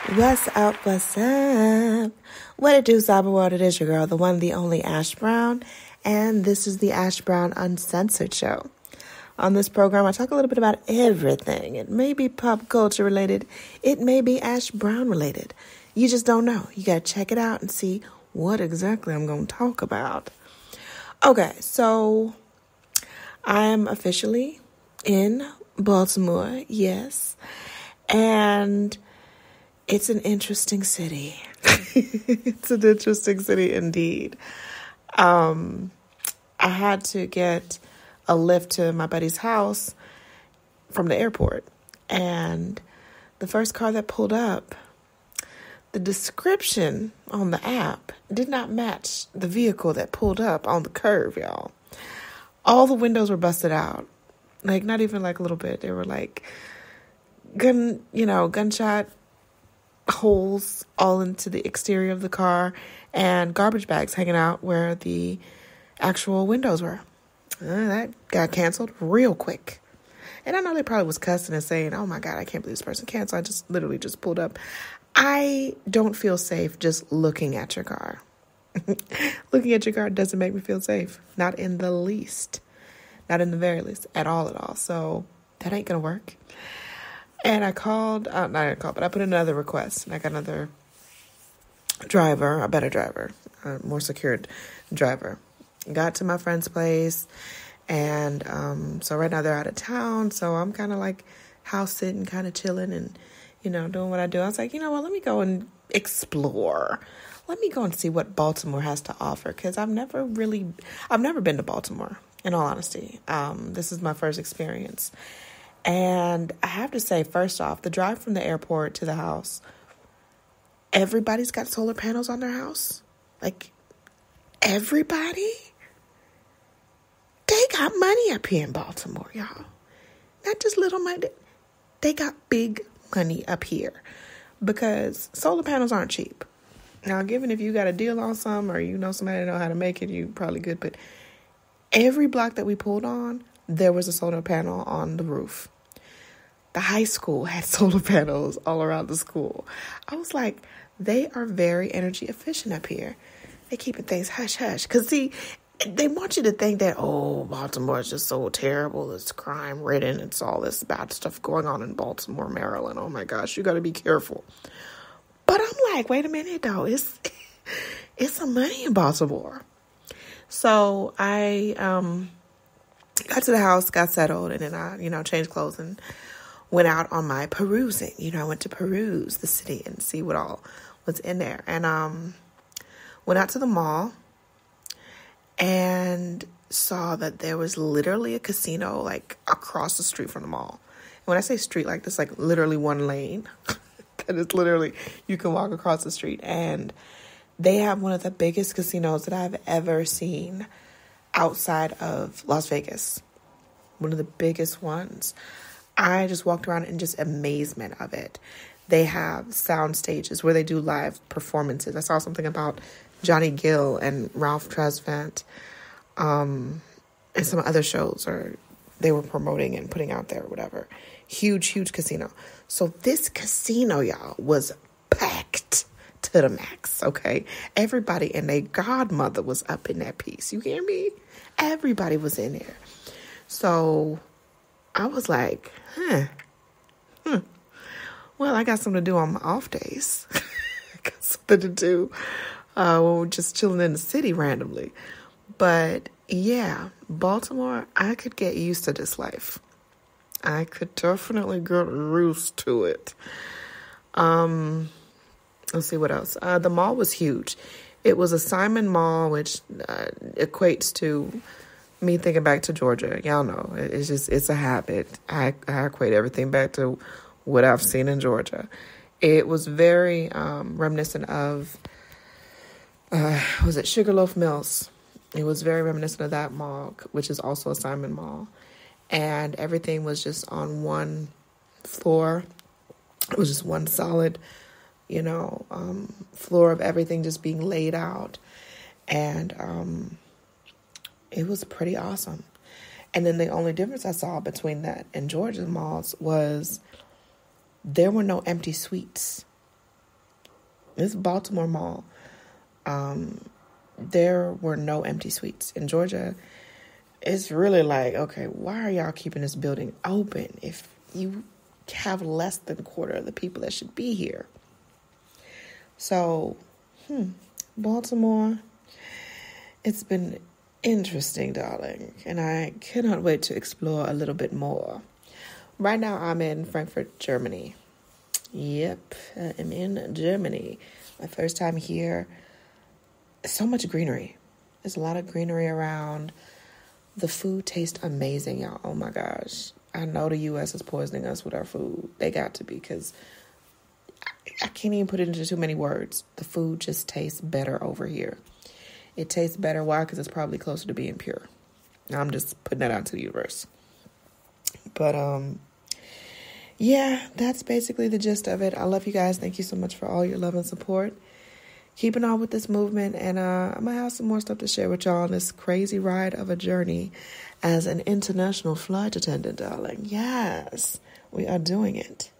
What's up, what's up? What it do, cyber world? It is your girl, the one, the only Ash Brown, and this is the Ash Brown Uncensored Show. On this program, I talk a little bit about everything. It may be pop culture related. It may be Ash Brown related. You just don't know. You got to check it out and see what exactly I'm going to talk about. Okay, so I'm officially in Baltimore, yes, and it's an interesting city. It's an interesting city indeed. I had to get a lift to my buddy's house from the airport. And the first car that pulled up, the description on the app did not match the vehicle that pulled up on the curb, y'all. All the windows were busted out. Like, not even like a little bit. They were like gunshot holes all into the exterior of the car and garbage bags hanging out where the actual windows were. That got canceled real quick. And I know they probably was cussing and saying, oh my God, I can't believe this person canceled. I just literally just pulled up. I don't feel safe just looking at your car. Looking at your car doesn't make me feel safe. Not in the least. Not in the very least. At all. So that ain't going to work. And I called, but I put another request. And I got another driver, a better driver, a more secured driver. Got to my friend's place. And so right now they're out of town. So I'm kind of like house sitting, kind of chilling and, doing what I do. I was like, let me go and explore. Let me go and see what Baltimore has to offer. Because I've never been to Baltimore, in all honesty. This is my first experience. And I have to say, first off, the drive from the airport to the house, everybody's got solar panels on their house. Like, everybody? They got money up here in Baltimore, y'all. Not just little money. They got big money up here because solar panels aren't cheap. Now, given if you got a deal on some or you know somebody that know how to make it, you probably good. But every block that we pulled on, there was a solar panel on the roof. The high school had solar panels all around the school. I was like, they are very energy efficient up here. They keeping things hush-hush. Because, see, they want you to think that, Baltimore is just so terrible. It's crime-ridden. It's all this bad stuff going on in Baltimore, Maryland. Oh, my gosh, you got to be careful. But I'm like, wait a minute, though. It's some money in Baltimore. So I got to the house, got settled, and then I, changed clothes and went out on my perusing. I went to peruse the city and see what all was in there. And went out to the mall and saw that there was literally a casino, like, across the street from the mall. And when I say street, like, this, like, literally one lane. That is literally, you can walk across the street. And they have one of the biggest casinos that I've ever seen outside of Las Vegas. One of the biggest ones. I just walked around in just amazement of it. They have sound stages where they do live performances. I saw something about Johnny Gill and Ralph Tresvant and some other shows or they were promoting and putting out there or whatever. Huge casino. So this casino, y'all, was packed to the max, okay? Everybody and their godmother was up in that piece. You hear me? Everybody was in there. So I was like, well, I got something to do on my off days. I got something to do when we're just chilling in the city randomly. But yeah, Baltimore, I could get used to this life. I could definitely get used to it. Let's see what else. The mall was huge. It was a Simon Mall, which equates to me thinking back to Georgia. Y'all know, it's a habit. I equate everything back to what I've seen in Georgia. It was very reminiscent of, was it Sugarloaf Mills? It was very reminiscent of that mall, which is also a Simon Mall. And everything was just on one floor. It was just one solid, floor of everything just being laid out. And it was pretty awesome. And then the only difference I saw between that and Georgia's malls was there were no empty suites. This Baltimore Mall, there were no empty suites. In Georgia, it's really like, okay, why are y'all keeping this building open if you have less than a quarter of the people that should be here? So, Baltimore, it's been interesting, darling, and I cannot wait to explore a little bit more. Right now, I'm in Frankfurt, Germany. Yep, I'm in Germany. My first time here. So much greenery. There's a lot of greenery around. The food tastes amazing, y'all. Oh my gosh. I know the U.S. is poisoning us with our food. They got to be, because I can't even put it into too many words. The food just tastes better over here. It tastes better. Why? Because it's probably closer to being pure. I'm just putting that out to the universe. But, yeah, that's basically the gist of it. I love you guys. Thank you so much for all your love and support. Keeping on with this movement, and I'm going to have some more stuff to share with y'all on this crazy ride of a journey as an international flight attendant, darling. Yes, we are doing it.